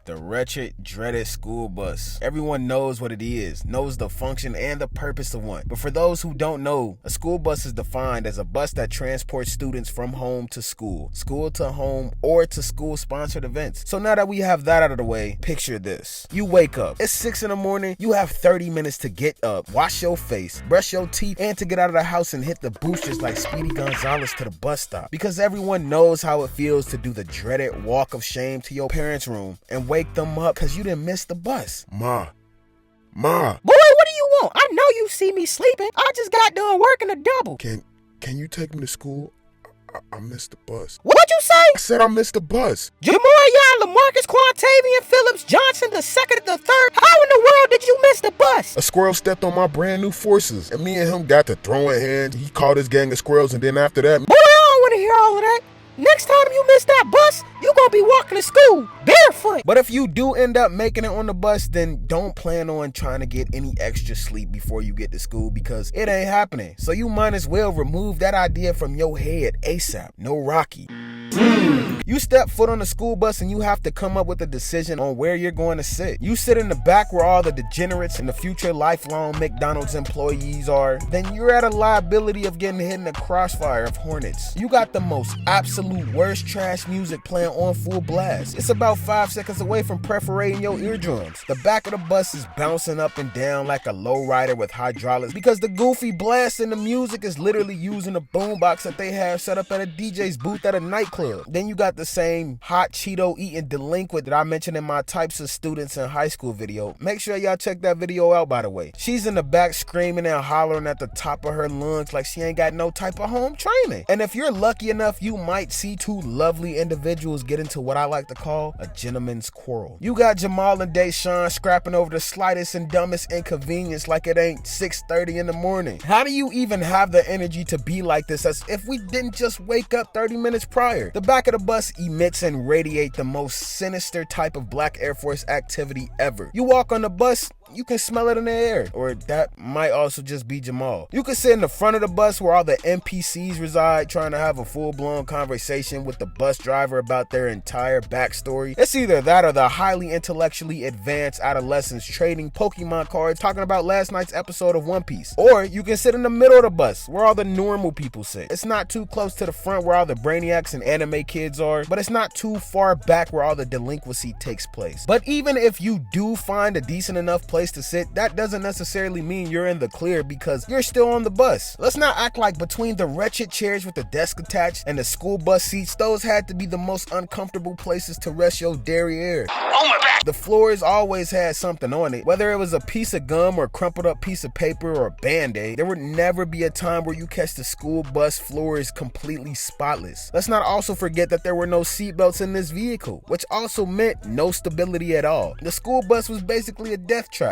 The wretched, dreaded school bus. Everyone knows what it is, knows the function and the purpose of one. But for those who don't know, a school bus is defined as a bus that transports students from home to school to home, or to school-sponsored events. So now that we have that out of the way, picture this. You wake up. It's 6 in the morning. You have 30 minutes to get up, wash your face, brush your teeth, and to get out of the house and hit the boosters like Speedy Gonzalez to the bus stop. Because everyone knows how it feels to do the dreaded walk of shame to your parents' room and wake them up because you didn't miss the bus. Ma. Boy, what do you want? I know you see me sleeping. I just got done working a double. Can you take me to school? I missed the bus. What'd you say? I said I missed the bus. Jamarion, LaMarcus, Quantavian, Phillips, Johnson, the second and the third. How in the world did you miss the bus? A squirrel stepped on my brand new forces, and me and him got to throwing hands. He caught his gang of squirrels, and then after that... Boy, I don't want to hear all of that. Next time you miss that bus, you gonna be walking to school barefoot. But if you do end up making it on the bus, then don't plan on trying to get any extra sleep before you get to school, because it ain't happening. So you might as well remove that idea from your head ASAP. No Rocky. You step foot on the school bus and you have to come up with a decision on where you're going to sit. You sit in the back where all the degenerates and the future lifelong McDonald's employees are, then you're at a liability of getting hit in the crossfire of hornets. You got the most absolute worst trash music playing on full blast. It's about 5 seconds away from perforating your eardrums. The back of the bus is bouncing up and down like a lowrider with hydraulics because the goofy blast in the music is literally using a boombox that they have set up at a DJ's booth at a nightclub. Then you got the same hot Cheeto eating delinquent that I mentioned in my types of students in high school video. Make sure y'all check that video out, by the way. She's in the back screaming and hollering at the top of her lungs like she ain't got no type of home training. And if you're lucky enough, you might see two lovely individuals get into what I like to call a gentleman's quarrel. You got Jamal and Deshaun scrapping over the slightest and dumbest inconvenience like it ain't 6:30 in the morning. How do you even have the energy to be like this as if we didn't just wake up 30 minutes prior? The back of the bus emits and radiates the most sinister type of Black Air Force activity ever. You walk on the bus, you can smell it in the air. Or that might also just be Jamal. You can sit in the front of the bus where all the NPCs reside, trying to have a full-blown conversation with the bus driver about their entire backstory. It's either that or the highly intellectually advanced adolescents trading Pokemon cards talking about last night's episode of One Piece. Or you can sit in the middle of the bus where all the normal people sit. It's not too close to the front where all the brainiacs and anime kids are, but it's not too far back where all the delinquency takes place. But even if you do find a decent enough place to sit, that doesn't necessarily mean you're in the clear because you're still on the bus. Let's not act like between the wretched chairs with the desk attached and the school bus seats, those had to be the most uncomfortable places to rest your derriere. Oh my back! The floors always had something on it, whether it was a piece of gum or a crumpled up piece of paper or a band-aid. There would never be a time where you catch the school bus floors completely spotless. Let's not also forget that there were no seatbelts in this vehicle, which also meant no stability at all. The school bus was basically a death trap.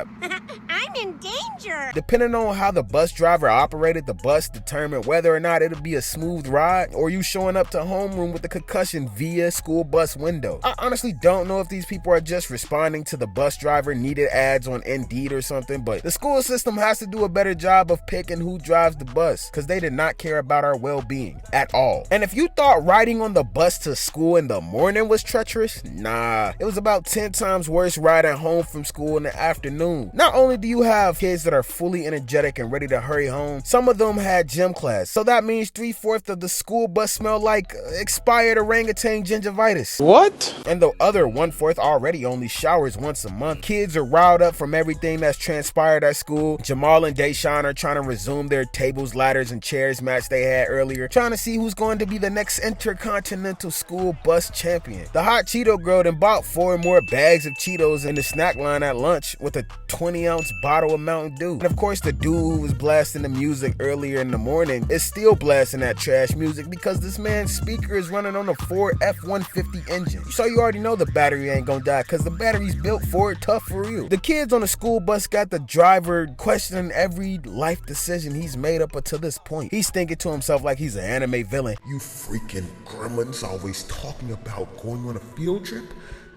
I'm in danger. Depending on how the bus driver operated the bus determined whether or not it'll be a smooth ride or you showing up to homeroom with a concussion via school bus window. I honestly don't know if these people are just responding to the bus driver needed ads on Indeed or something, but the school system has to do a better job of picking who drives the bus because they did not care about our well-being at all. And if you thought riding on the bus to school in the morning was treacherous, nah, it was about 10 times worse riding home from school in the afternoon. Not only do you have kids that are fully energetic and ready to hurry home, some of them had gym class. So that means 3/4 of the school bus smelled like expired orangutan gingivitis. What? And the other 1/4 already only showers once a month. Kids are riled up from everything that's transpired at school. Jamal and Deshaun are trying to resume their tables, ladders, and chairs match they had earlier, trying to see who's going to be the next intercontinental school bus champion. The hot Cheeto girl then bought 4 more bags of Cheetos in the snack line at lunch with a 20-ounce bottle of Mountain Dew. And of course, the dude who was blasting the music earlier in the morning is still blasting that trash music because this man's speaker is running on a Ford F-150 engine. So you already know the battery ain't gonna die because the battery's built for it, tough for real. The kids on the school bus got the driver questioning every life decision he's made up until this point. He's thinking to himself like he's an anime villain. You freaking gremlins always talking about going on a field trip?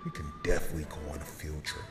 We can definitely go on a field trip.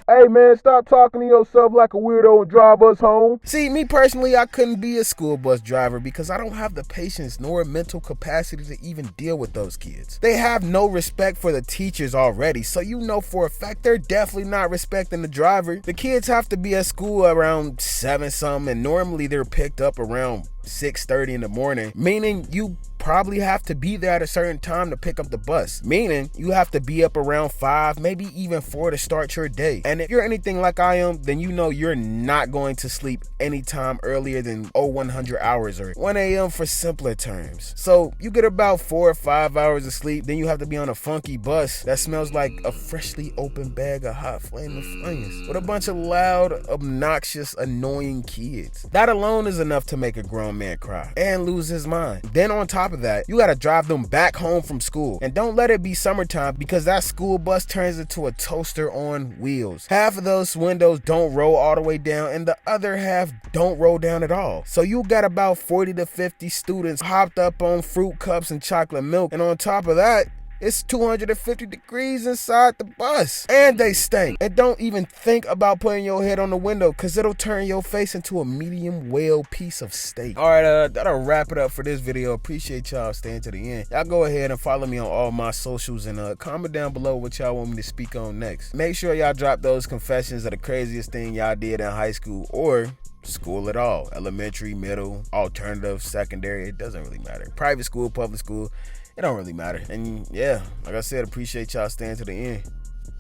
Hey man, stop talking to yourself like a weirdo and drive us home. See, me personally, I couldn't be a school bus driver because I don't have the patience nor mental capacity to even deal with those kids. They have no respect for the teachers already, so you know for a fact they're definitely not respecting the driver. The kids have to be at school around 7 something, and normally they're picked up around 6:30 in the morning, meaning you probably have to be there at a certain time to pick up the bus, meaning you have to be up around 5, maybe even 4 to start your day. And if you're anything like I am, then you know you're not going to sleep anytime earlier than 100 hours or 1 a.m. for simpler terms. So you get about 4 or 5 hours of sleep, then you have to be on a funky bus that smells like a freshly opened bag of hot flaming flames with a bunch of loud, obnoxious, annoying kids. That alone is enough to make a grown man cry and lose his mind. Then on top of that, you gotta drive them back home from school. And don't let it be summertime, because that school bus turns into a toaster on wheels. Half of those windows don't roll all the way down, and the other half don't roll down at all. So you got about 40 to 50 students hopped up on fruit cups and chocolate milk, and on top of that, it's 250 degrees inside the bus. And they stink. And don't even think about putting your head on the window, because it'll turn your face into a medium well piece of steak. Alright, that'll wrap it up for this video. Appreciate y'all staying to the end. Y'all go ahead and follow me on all my socials, and comment down below what y'all want me to speak on next. Make sure y'all drop those confessions of the craziest thing y'all did in high school or school at all. Elementary, middle, alternative, secondary, it doesn't really matter. Private school, public school, it don't really matter. And yeah, like I said, appreciate y'all staying to the end.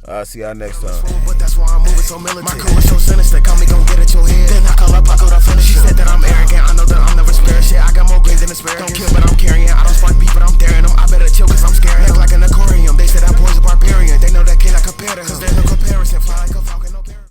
I'll see y'all next time. But that's why I'm moving so militant. My crew is so sinister, call me gon' get at your head. Then